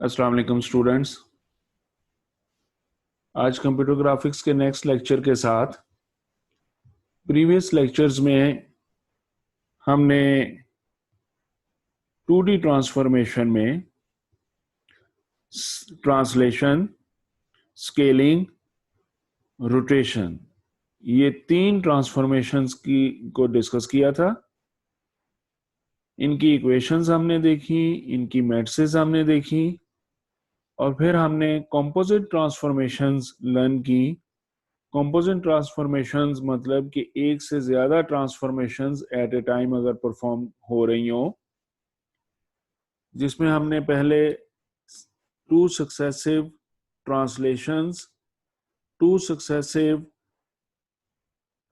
अस्सलाम वालेकुम स्टूडेंट्स। आज कंप्यूटर ग्राफिक्स के नेक्स्ट लेक्चर के साथ प्रीवियस लेक्चर्स में हमने 2D ट्रांसफॉर्मेशन में ट्रांसलेशन, स्केलिंग, रोटेशन, ये 3 ट्रांसफॉर्मेशंस को डिस्कस किया था। इनकी इक्वेशंस हमने देखी, इनकी मैट्रिसेस हमने देखी और फिर हमने कंपोजिट ट्रांसफॉर्मेशंस लर्न की। कंपोजिट ट्रांसफॉर्मेशंस मतलब कि एक से ज्यादा ट्रांसफॉर्मेशंस एट ए टाइम अगर परफॉर्म हो रही हो, जिसमें हमने पहले 2 successive translations, 2 successive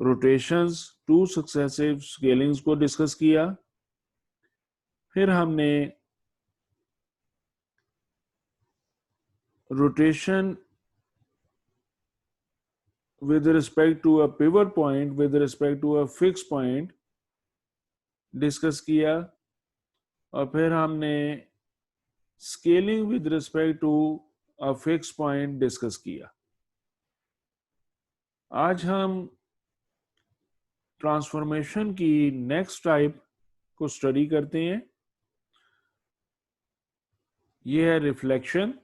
rotations, 2 successive scalings को डिस्कस किया। फिर हमने rotation with respect to a pivot point, with respect to a fixed point discuss किया और फिर हमने scaling with respect to a fix point discuss किया। आज हम ट्रांसफॉर्मेशन की नेक्स्ट टाइप को स्टडी करते हैं। यह है reflection.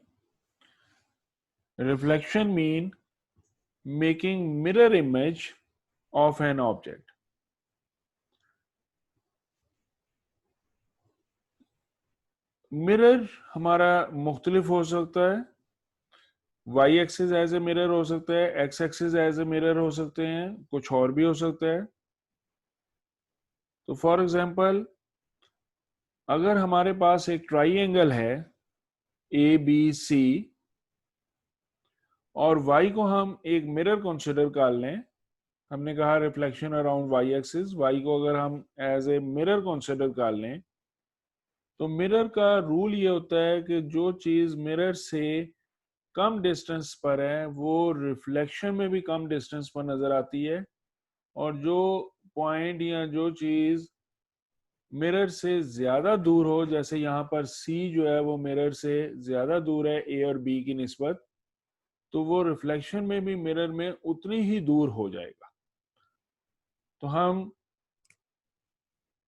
Reflection mean making mirror image of an object. Mirror हमारा मुख्तलिफ हो सकता है। Y axis as a mirror हो सकता है, X axis as a mirror हो सकते हैं, कुछ और भी हो सकता है। तो फॉर एग्जांपल, अगर हमारे पास एक ट्राइंगल है ए बी सी और y को हम एक मिरर कंसीडर कर लें, हमने कहा reflection around y axis, y को अगर हम एज ए मिरर कंसीडर कर लें तो मिरर का रूल ये होता है कि जो चीज मिरर से कम डिस्टेंस पर है वो रिफ्लेक्शन में भी कम डिस्टेंस पर नजर आती है, और जो पॉइंट या जो चीज मिरर से ज्यादा दूर हो, जैसे यहाँ पर C जो है वो मिरर से ज्यादा दूर है A और B की निस्बत, तो वो रिफ्लेक्शन में भी मिरर में उतनी ही दूर हो जाएगा। तो हम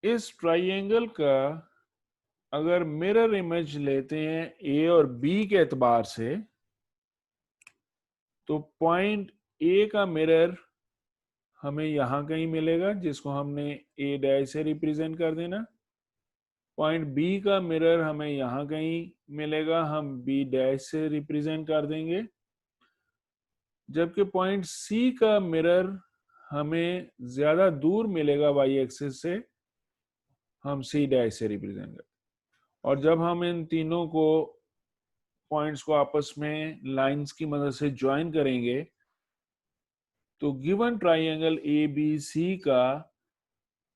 इस ट्राइंगल का अगर मिरर इमेज लेते हैं A और B के एतबार से, तो पॉइंट A का मिरर हमें यहां कहीं मिलेगा जिसको हमने A डैश से रिप्रेजेंट कर देना। पॉइंट B का मिरर हमें यहां कहीं मिलेगा, हम B डैश से रिप्रेजेंट कर देंगे। जबकि पॉइंट C का मिरर हमें ज्यादा दूर मिलेगा y एक्सिस से, हम C डैश से रिप्रेजेंट करते। और जब हम इन तीनों को पॉइंट्स को आपस में लाइंस की मदद से ज्वाइन करेंगे तो गिवन ट्राइंगल ABC का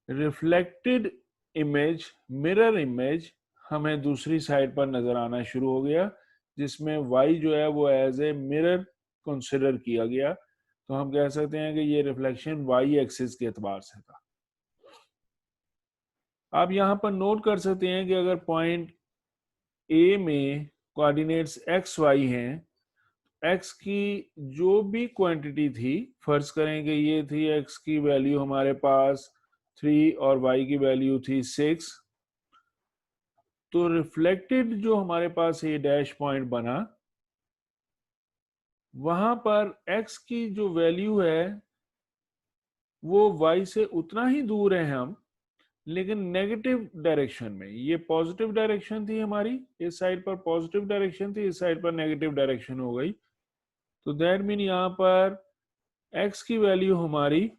रिफ्लेक्टेड इमेज, मिरर इमेज हमें दूसरी साइड पर नजर आना शुरू हो गया, जिसमें y जो है वो एज ए मिरर कंसिडर किया गया। तो हम कह सकते हैं कि ये रिफ्लेक्शन y एक्सिस के एतबार से था। आप यहां पर नोट कर सकते हैं कि अगर पॉइंट A में कोऑर्डिनेट्स x y हैं, x की जो भी क्वांटिटी थी, फर्ज करें कि ये थी x की वैल्यू हमारे पास 3 और y की वैल्यू थी 6, तो रिफ्लेक्टेड जो हमारे पास ये डैश पॉइंट बना, वहां पर x की जो वैल्यू है वो y से उतना ही दूर है हम, लेकिन नेगेटिव डायरेक्शन में। ये पॉजिटिव डायरेक्शन थी हमारी, इस साइड पर पॉजिटिव डायरेक्शन थी, इस साइड पर नेगेटिव डायरेक्शन हो गई। तो दैट मीन यहाँ पर x की वैल्यू हमारी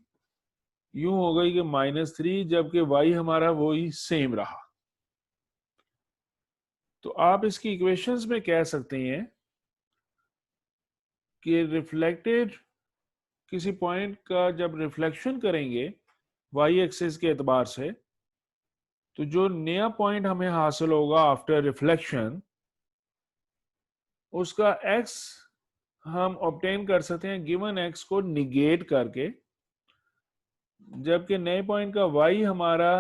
यूं हो गई कि -3, जबकि y हमारा वही सेम रहा। तो आप इसकी इक्वेशंस में कह सकते हैं कि रिफ्लेक्टेड किसी पॉइंट का जब रिफ्लेक्शन करेंगे y एक्सिस के एतबार से, तो जो नया पॉइंट हमें हासिल होगा आफ्टर रिफ्लेक्शन, उसका x हम ऑब्टेन कर सकते हैं गिवन x को निगेट करके, जबकि नए पॉइंट का y हमारा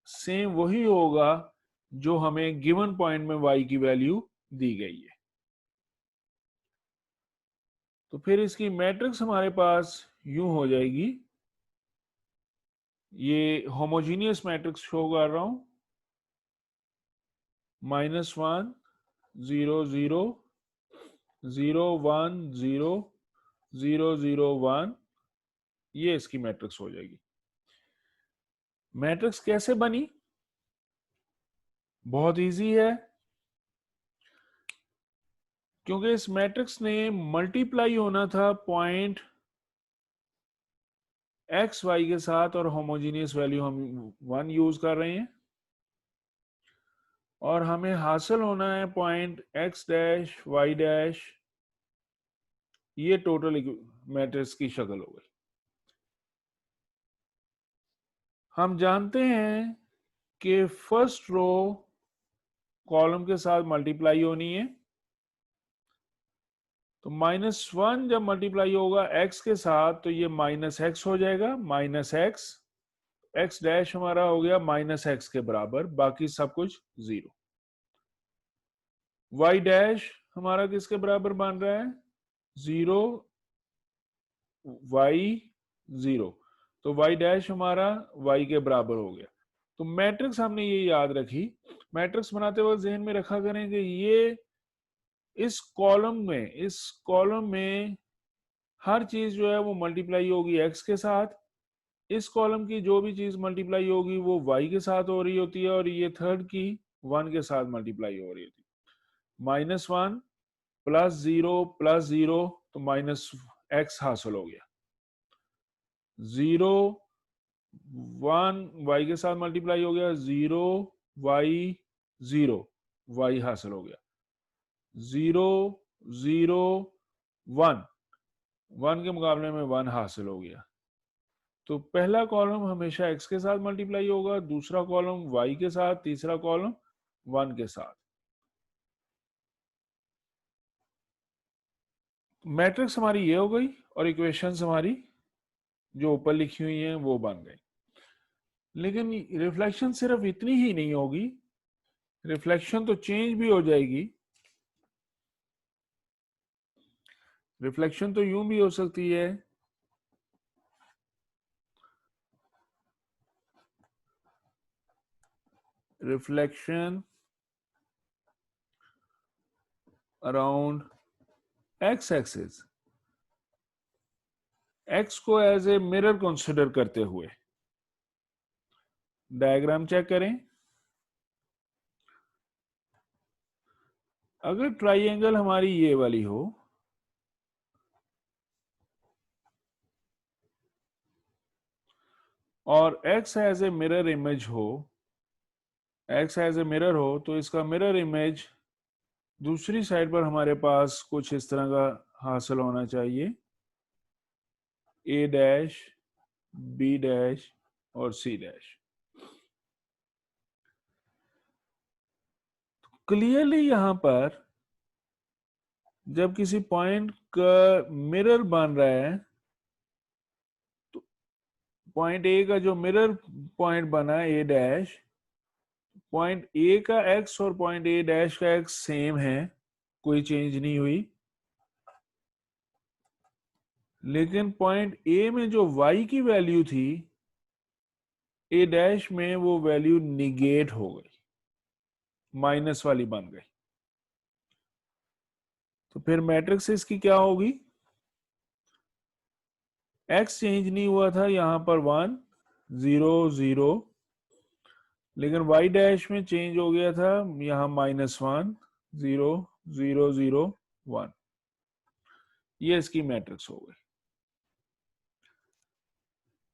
सेम वही होगा जो हमें गिवन पॉइंट में y की वैल्यू दी गई है। तो फिर इसकी मैट्रिक्स हमारे पास यूं हो जाएगी, ये होमोजीनियस मैट्रिक्स शो कर रहा हूं, -1 0 0 0 1 0 0 0 1, ये इसकी मैट्रिक्स हो जाएगी। मैट्रिक्स कैसे बनी? बहुत इजी है, क्योंकि इस मैट्रिक्स ने मल्टीप्लाई होना था पॉइंट एक्स वाई के साथ, और होमोजीनियस वैल्यू हम 1 यूज कर रहे हैं, और हमें हासिल होना है point X dash Y dash, ये टोटल मैट्रिक्स की शक्ल हो गई। हम जानते हैं कि फर्स्ट रो कॉलम के साथ मल्टीप्लाई होनी है, तो -1 जब मल्टीप्लाई होगा एक्स के साथ तो ये -x हो जाएगा, -x, एक्स डैश हमारा हो गया -x के बराबर, बाकी सब कुछ 0। y डैश हमारा किसके बराबर बन रहा है? 0 y 0, तो y डैश हमारा y के बराबर हो गया। तो मैट्रिक्स हमने ये याद रखी, मैट्रिक्स बनाते वक्त जहन में रखा करें कि ये इस कॉलम में हर चीज जो है वो मल्टीप्लाई होगी x के साथ, इस कॉलम की जो भी चीज मल्टीप्लाई होगी वो y के साथ हो रही होती है, और ये थर्ड की 1 के साथ मल्टीप्लाई हो रही होती है। -1 +0 +0, तो -x हासिल हो गया। 0 1 y के साथ मल्टीप्लाई हो गया, 0 y 0, y हासिल हो गया। 0 0 1, 1 के मुकाबले में 1 हासिल हो गया। तो पहला कॉलम हमेशा x के साथ मल्टीप्लाई होगा, दूसरा कॉलम y के साथ, तीसरा कॉलम 1 के साथ। मैट्रिक्स हमारी ये हो गई, और इक्वेशंस हमारी जो ऊपर लिखी हुई हैं वो बन गई। लेकिन रिफ्लेक्शन सिर्फ इतनी ही नहीं होगी, रिफ्लेक्शन तो चेंज भी हो जाएगी। रिफ्लेक्शन तो यूं भी हो सकती है, reflection around X axis, x को एज ए मिरर कंसिडर करते हुए। डायग्राम चेक करें, अगर ट्राइंगल हमारी ये वाली हो, और x as a mirror image हो, x एज ए मिरर हो, तो इसका मिरर इमेज दूसरी साइड पर हमारे पास कुछ इस तरह का हासिल होना चाहिए, a डैश, b डैश और c डैश। क्लियरली यहां पर जब किसी पॉइंट का मिरर बन रहा है, तो पॉइंट ए का जो मिरर पॉइंट बना ए डैश, पॉइंट ए का x और पॉइंट ए डैश का x सेम है, कोई चेंज नहीं हुई, लेकिन पॉइंट ए में जो y की वैल्यू थी, ए डैश में वो वैल्यू निगेट हो गई, माइनस वाली बन गई। तो फिर मैट्रिक्स इसकी क्या होगी? x चेंज नहीं हुआ था, यहां पर 1 0 0, लेकिन y डैश में चेंज हो गया था, यहां -1 0 0 0 1, ये इसकी मैट्रिक्स हो गई।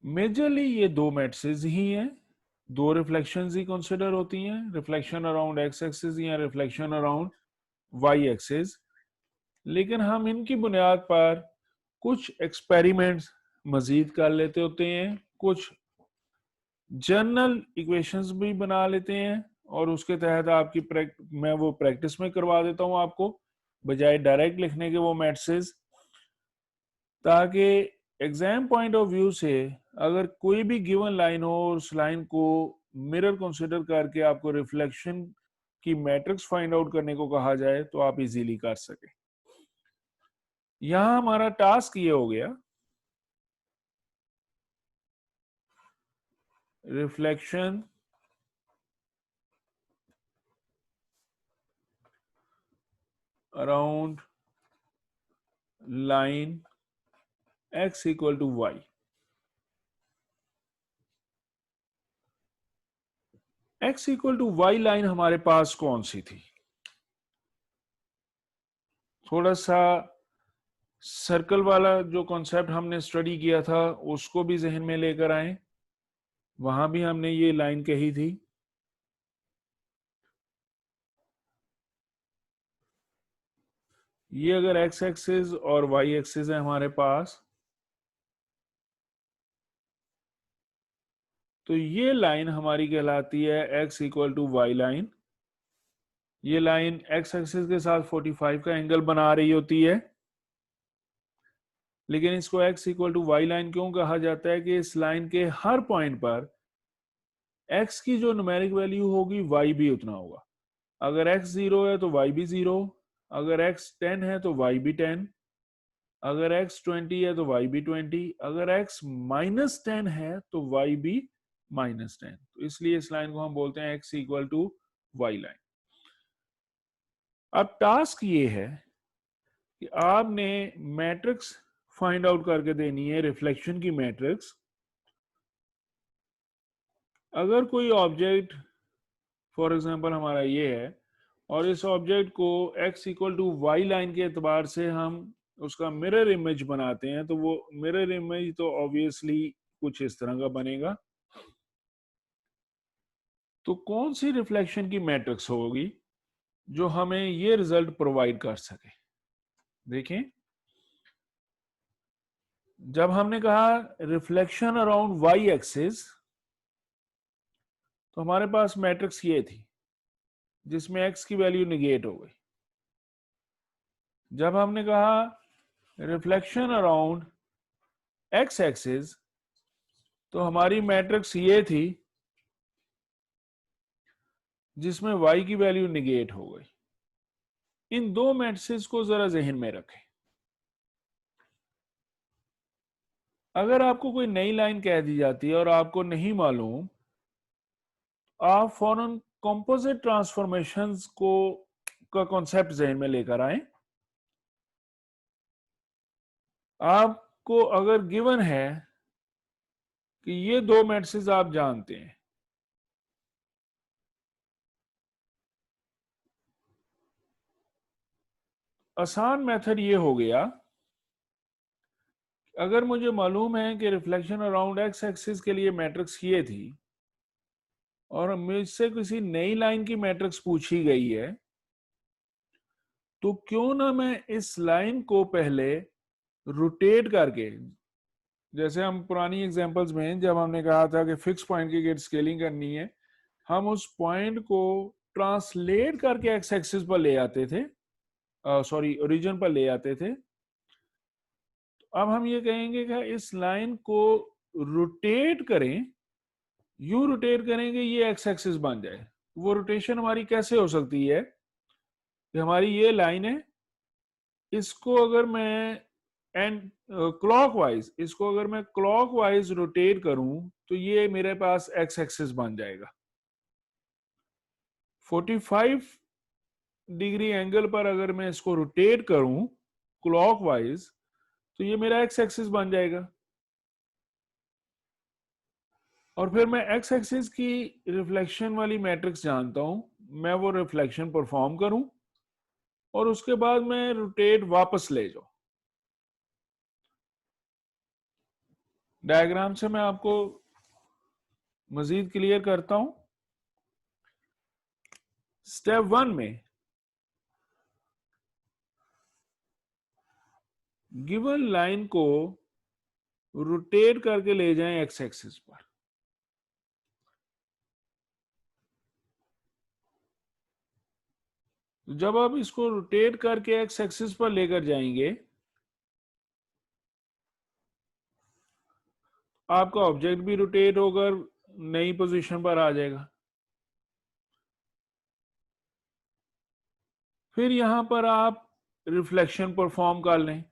मेजरली ये दो मैट्रिक्स ही हैं, दो रिफ्लेक्शंस ही कंसिडर होती हैं, रिफ्लेक्शन अराउंड एक्स एक्सिस या रिफ्लेक्शन अराउंड वाई एक्सिस। लेकिन हम इनकी बुनियाद पर कुछ एक्सपेरिमेंट्स मजीद कर लेते होते हैं, कुछ जनरल इक्वेशंस भी बना लेते हैं, और उसके तहत आपकी मैं वो प्रैक्टिस में करवा देता हूं आपको, बजाय डायरेक्ट लिखने के वो मैट्रिसेस, ताकि एग्जाम पॉइंट ऑफ व्यू से अगर कोई भी गिवन लाइन हो और उस लाइन को मिरर कंसिडर करके आपको रिफ्लेक्शन की मैट्रिक्स फाइंड आउट करने को कहा जाए तो आप इजीली कर सके। यहां हमारा टास्क ये हो गया, reflection around line x equal to y। x equal to y line हमारे पास कौन सी थी? थोड़ा सा सर्कल वाला जो कॉन्सेप्ट हमने स्टडी किया था उसको भी जहन में लेकर आए। वहां भी हमने ये लाइन कही थी, ये अगर x एक्सिस और y एक्सिस है हमारे पास, तो ये लाइन हमारी कहलाती है x equal to Y line. ये लाइन x एक्सिस के साथ 45 का एंगल बना रही होती है, लेकिन इसको x equal to Y line क्यों कहा जाता है? कि इस लाइन के हर पॉइंट पर x की जो न्यूमेरिक वैल्यू होगी y भी उतना होगा। अगर x 0 है तो y भी 0, अगर x 10 है तो y भी 10, अगर x 20 है तो y भी 20, अगर x -10 है तो y भी -10। तो इसलिए इस लाइन को हम बोलते हैं x equal to Y line. अब टास्क ये है कि आपने मैट्रिक्स फाइंड आउट करके देनी है, रिफ्लेक्शन की मैट्रिक्स। अगर कोई ऑब्जेक्ट फॉर एग्जांपल हमारा ये है और इस ऑब्जेक्ट को x equal to Y line के एतबार से हम उसका मिरर इमेज बनाते हैं, तो वो मिरर इमेज तो ऑब्वियसली कुछ इस तरह का बनेगा। तो कौन सी रिफ्लेक्शन की मैट्रिक्स होगी जो हमें ये रिजल्ट प्रोवाइड कर सके? देखें, जब हमने कहा रिफ्लेक्शन अराउंड वाई एक्सिस, तो हमारे पास मैट्रिक्स ये थी जिसमें x की वैल्यू निगेट हो गई। जब हमने कहा रिफ्लेक्शन अराउंड x एक्सिस, तो हमारी मैट्रिक्स ये थी जिसमें y की वैल्यू निगेट हो गई। इन दो मैट्रिक्स को जरा जहन में रखें। अगर आपको कोई नई लाइन कह दी जाती है और आपको नहीं मालूम, आप फौरन कंपोजिट ट्रांसफॉर्मेशंस को का कॉन्सेप्ट जहन में लेकर आए। आपको अगर गिवन है कि ये दो मैट्रिक्स आप जानते हैं, आसान मेथड ये हो गया, अगर मुझे मालूम है कि रिफ्लेक्शन अराउंड एक्स एक्सिस के लिए मैट्रिक्स ये थी और मुझसे किसी नई लाइन की मैट्रिक्स पूछी गई है, तो क्यों ना मैं इस लाइन को पहले रोटेट करके, जैसे हम पुरानी एग्जांपल्स में जब हमने कहा था कि फिक्स पॉइंट की गेट स्केलिंग करनी है, हम उस पॉइंट को ट्रांसलेट करके एक्स एक्सिस पर ले आते थे, सॉरी ओरिजिन पर ले आते थे। अब हम ये कहेंगे कि इस लाइन को रोटेट करें, यूं रोटेट करेंगे ये एक्स एक्सिस बन जाए। वो रोटेशन हमारी कैसे हो सकती है कि हमारी ये लाइन है, इसको अगर मैं एंड क्लॉकवाइज, इसको अगर मैं क्लॉकवाइज रोटेट करूं तो ये मेरे पास एक्स एक्सिस बन जाएगा। 45 डिग्री एंगल पर अगर मैं इसको रोटेट करूं क्लॉकवाइज, तो ये मेरा एक्स एक्सिस बन जाएगा। और फिर मैं एक्स एक्सिस की रिफ्लेक्शन वाली मैट्रिक्स जानता हूं, मैं वो रिफ्लेक्शन परफॉर्म करूं और उसके बाद मैं रोटेट वापस ले जाऊं। डायग्राम से मैं आपको मजीद क्लियर करता हूं। स्टेप 1 में गिवन लाइन को रोटेट करके ले जाएं एक्स एक्सिस पर। जब आप इसको रोटेट करके एक्स एक्सिस पर लेकर जाएंगे, आपका ऑब्जेक्ट भी रोटेट होकर नई पोजीशन पर आ जाएगा। फिर यहां पर आप रिफ्लेक्शन परफॉर्म कर लें।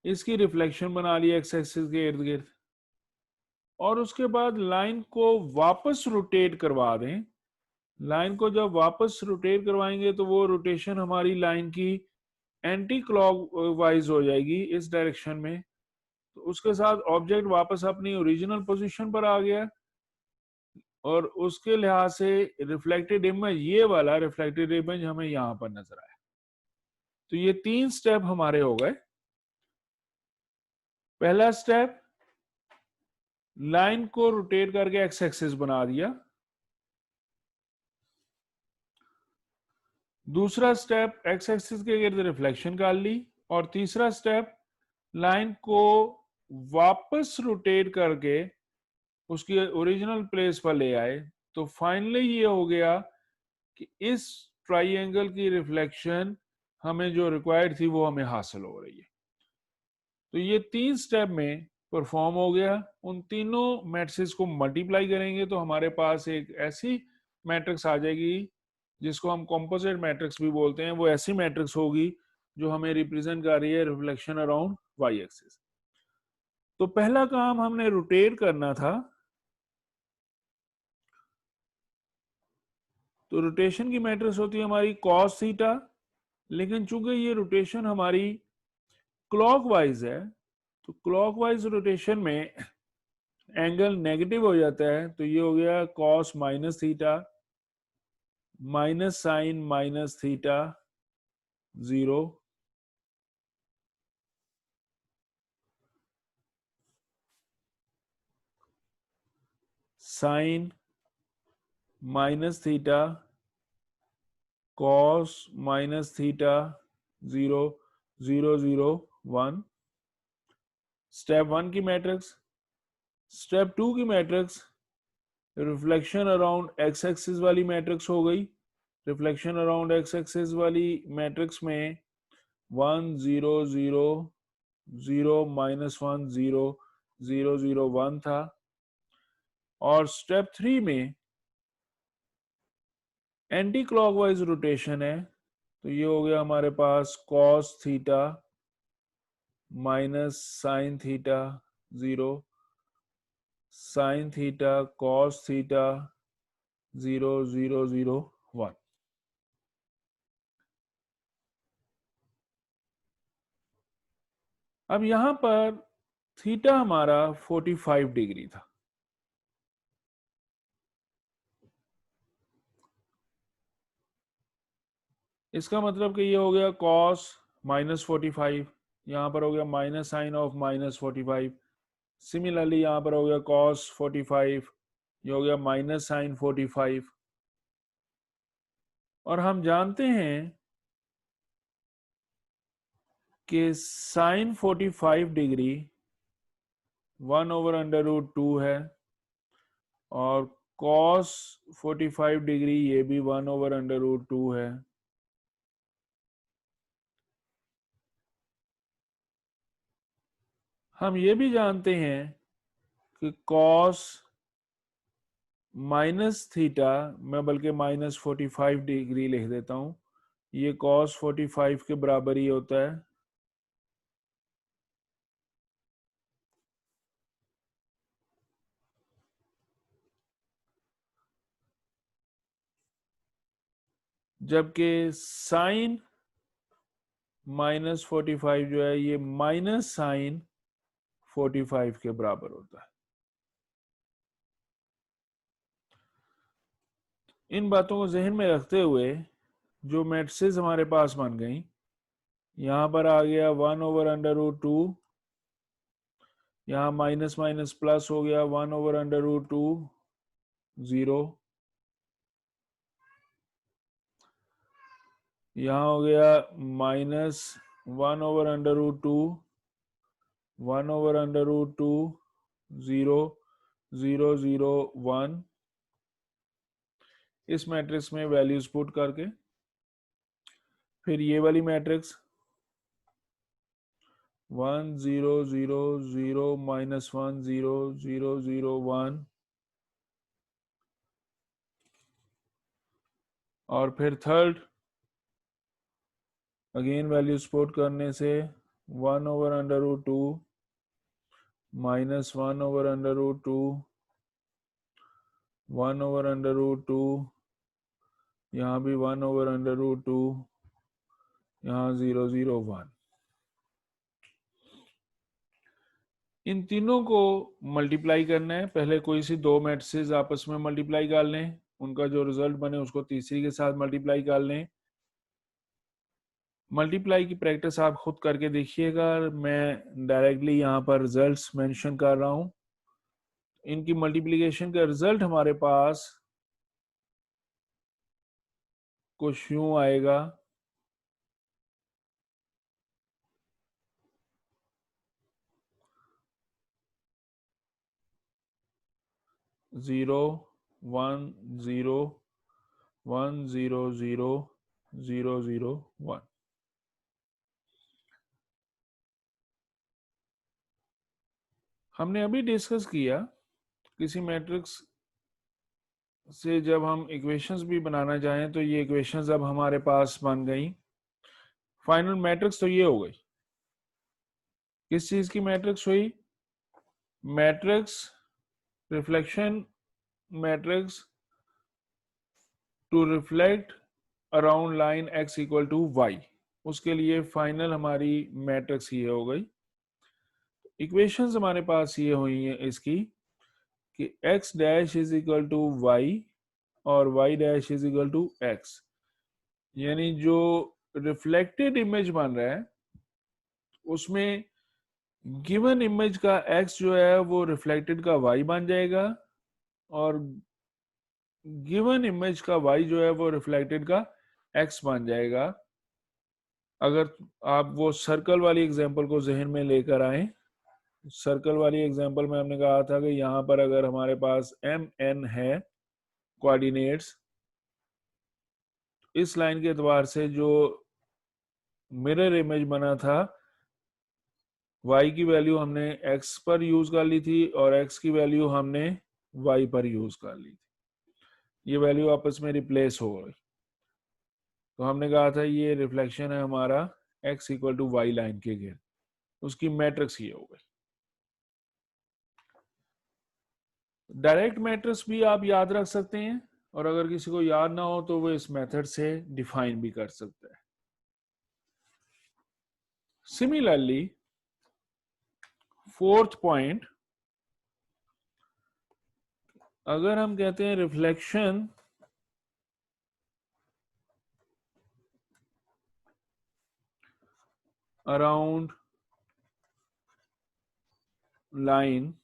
इसकी रिफ्लेक्शन बना लिया एक्स एक्सिस के इर्द गिर्द, और उसके बाद लाइन को वापस रोटेट करवा दें। लाइन को जब वापस रोटेट करवाएंगे तो वो रोटेशन हमारी लाइन की एंटी क्लॉक वाइज हो जाएगी इस डायरेक्शन में। तो उसके साथ ऑब्जेक्ट वापस अपनी ओरिजिनल पोजीशन पर आ गया, और उसके लिहाज से रिफ्लेक्टेड इमेज, ये वाला रिफ्लेक्टेड इमेज हमें यहां पर नजर आया। तो ये 3 स्टेप हमारे हो गए। पहला स्टेप, लाइन को रोटेट करके एक्स एक्सिस बना दिया। दूसरा स्टेप, एक्स एक्सिस के गिर्द रिफ्लेक्शन कर ली। और तीसरा स्टेप, लाइन को वापस रोटेट करके उसकी ओरिजिनल प्लेस पर ले आए। तो फाइनली ये हो गया कि इस ट्राइंगल की रिफ्लेक्शन हमें जो रिक्वायर्ड थी वो हमें हासिल हो रही है। तो ये 3 स्टेप में परफॉर्म हो गया। उन तीनों मैट्रिक्स को मल्टीप्लाई करेंगे तो हमारे पास एक ऐसी मैट्रिक्स आ जाएगी जिसको हम कंपोजिट मैट्रिक्स भी बोलते हैं। वो ऐसी मैट्रिक्स होगी जो हमें रिप्रेजेंट कर रही है रिफ्लेक्शन अराउंड वाई एक्सिस। तो पहला काम हमने रोटेट करना था। तो रोटेशन की मैट्रिक्स होती है हमारी कॉस थीटा, लेकिन चूंकि ये रोटेशन हमारी क्लॉकवाइज है, तो क्लॉकवाइज रोटेशन में एंगल नेगेटिव हो जाता है। तो ये हो गया cos minus theta minus sine minus theta 0, sine minus theta cos minus theta 0 0 0 1। Step 1 की मैट्रिक्स। स्टेप 2 की matrix reflection around X axis वाली मैट्रिक्स हो गई। रिफ्लेक्शन अराउंड एक्स एक्सिस वाली मैट्रिक्स में 1 0 0 0 -1 0 0 0 1 था। और स्टेप 3 में एंटी क्लॉकवाइज रोटेशन है। तो ये हो गया हमारे पास cos theta minus sine theta 0 sine theta cos theta 0 0 0 1। अब यहां पर थीटा हमारा 45 डिग्री था। इसका मतलब कि ये हो गया कॉस -45, यहां पर हो गया माइनस साइन ऑफ -45। सिमिलरली यहां पर हो गया कॉस 45, ये हो गया माइनस साइन 45। और हम जानते हैं कि साइन 45 डिग्री 1/√2 है, और कॉस 45 डिग्री ये भी 1/√2 है। हम ये भी जानते हैं कि कॉस माइनस थीटा, मैं बल्कि -45 डिग्री लिख देता हूं, ये कॉस 45 के बराबर ही होता है। जबकि साइन -45 जो है ये माइनस साइन 45 के बराबर होता है। इन बातों को जहन में रखते हुए जो मैट्रिसेस हमारे पास बन गई, यहां पर आ गया 1/√2, यहाँ माइनस माइनस प्लस हो गया 1/√2 0, यहाँ हो गया -1/√2 1/√2 0 0 0 1। इस मैट्रिक्स में वैल्यूज पुट करके फिर ये वाली मैट्रिक्स 1 0 0 0 -1 0 0 0 1, और फिर थर्ड अगेन वैल्यूज पुट करने से 1/√2 माइनस 1/√2 1/√2, यहाँ भी 1/√2, यहाँ 0 0 1। इन तीनों को मल्टीप्लाई करना है। पहले कोई सी दो मैट्रिसेस आपस में मल्टीप्लाई कर लें, उनका जो रिजल्ट बने उसको तीसरी के साथ मल्टीप्लाई कर लें। मल्टीप्लाई की प्रैक्टिस आप खुद करके देखिएगा, मैं डायरेक्टली यहाँ पर रिजल्ट्स मेंशन कर रहा हूँ। इनकी मल्टीप्लिकेशन का रिजल्ट हमारे पास कुछ यूं आएगा, 0 1 0 1 0 0 0 0 1। हमने अभी डिस्कस किया किसी मैट्रिक्स से जब हम इक्वेशंस भी बनाना चाहें तो ये इक्वेशंस अब हमारे पास बन गई। फाइनल मैट्रिक्स तो ये हो गई। किस चीज की मैट्रिक्स हुई? Matrix reflection matrix to reflect around line x equal to Y, उसके लिए फाइनल हमारी मैट्रिक्स ये हो गई। इक्वेशंस हमारे पास ये हुई है इसकी कि x dash is equal to Y और y dash is equal to x, यानी जो रिफ्लेक्टेड इमेज बन रहा है उसमें गिवन इमेज का x जो है वो रिफ्लेक्टेड का y बन जाएगा और गिवन इमेज का y जो है वो रिफ्लेक्टेड का x बन जाएगा। अगर आप वो सर्कल वाली एग्जांपल को जहन में लेकर आए, सर्कल वाली एग्जांपल में हमने कहा था कि यहाँ पर अगर हमारे पास mn है कोऑर्डिनेट्स, इस लाइन के एतबार से जो मिरर इमेज बना था y की वैल्यू हमने x पर यूज कर ली थी और x की वैल्यू हमने y पर यूज कर ली थी। ये वैल्यू आपस में रिप्लेस हो गई, तो हमने कहा था ये रिफ्लेक्शन है हमारा x equal to Y line के गिर्द, उसकी मैट्रिक्स ये हो गई। डायरेक्ट मैट्रिक्स भी आप याद रख सकते हैं और अगर किसी को याद ना हो तो वो इस मेथड से डिफाइन भी कर सकता है। सिमिलरली फोर्थ पॉइंट, अगर हम कहते हैं reflection around line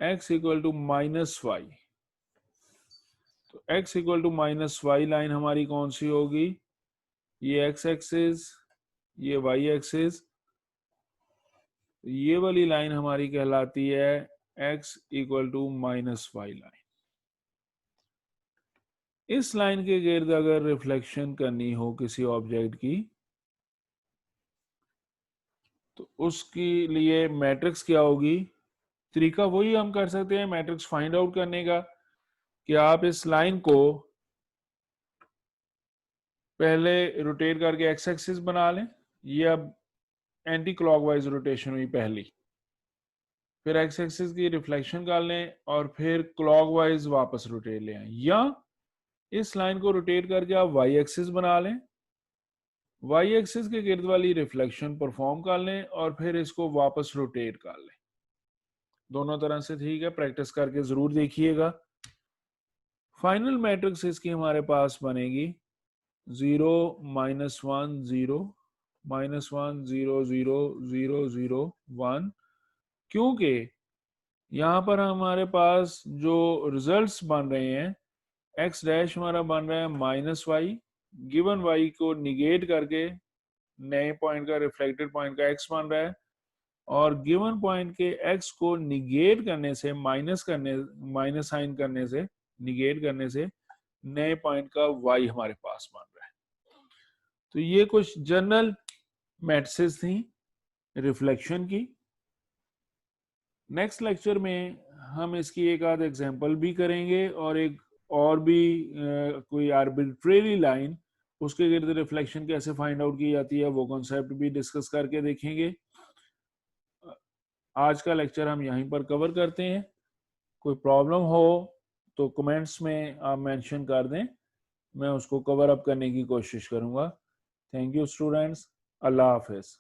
x equal to minus Y, तो x equal to minus Y line हमारी कौन सी होगी? ये x एक्सिस, ये y एक्सिस, ये वाली लाइन हमारी कहलाती है x equal to minus Y line. इस लाइन के गिर्द अगर रिफ्लेक्शन करनी हो किसी ऑब्जेक्ट की तो उसके लिए मैट्रिक्स क्या होगी? तरीका वही हम कर सकते हैं मैट्रिक्स फाइंड आउट करने का कि आप इस लाइन को पहले रोटेट करके एक्स एक्सिस बना लें, ये अब एंटी क्लॉकवाइज रोटेशन हुई पहली, फिर एक्स एक्सिस की रिफ्लेक्शन कर लें और फिर क्लॉकवाइज वापस रोटेट ले आए, या इस लाइन को रोटेट करके आप वाई एक्सिस बना लें, वाई एक्सिस के गिर्द वाली रिफ्लेक्शन परफॉर्म कर लें और फिर इसको वापस रोटेट कर लें। दोनों तरह से ठीक है, प्रैक्टिस करके जरूर देखिएगा। फाइनल मैट्रिक्स इसकी हमारे पास बनेगी 0 -1 0 -1 0 0 0 0 1, क्योंकि यहाँ पर हमारे पास जो रिजल्ट्स बन रहे हैं x डैश हमारा बन रहा है माइनस वाई, गिवन y को निगेट करके नए पॉइंट का रिफ्लेक्टेड पॉइंट का x बन रहा है और गिवन पॉइंट के x को निगेट करने से माइनस साइन करने से निगेट करने से नए पॉइंट का y हमारे पास बन रहा है। तो ये कुछ जनरल मैट्रिसेस थी रिफ्लेक्शन की। नेक्स्ट लेक्चर में हम इसकी एक आध एग्जांपल भी करेंगे और एक और भी कोई आर्बिट्रेरी लाइन उसके गिर्द रिफ्लेक्शन कैसे फाइंड आउट की जाती है वो कॉन्सेप्ट भी डिस्कस करके देखेंगे। आज का लेक्चर हम यहीं पर कवर करते हैं। कोई प्रॉब्लम हो तो कमेंट्स में आप मेंशन कर दें, मैं उसको कवर अप करने की कोशिश करूंगा। थैंक यू स्टूडेंट्स, अल्लाह हाफिज़।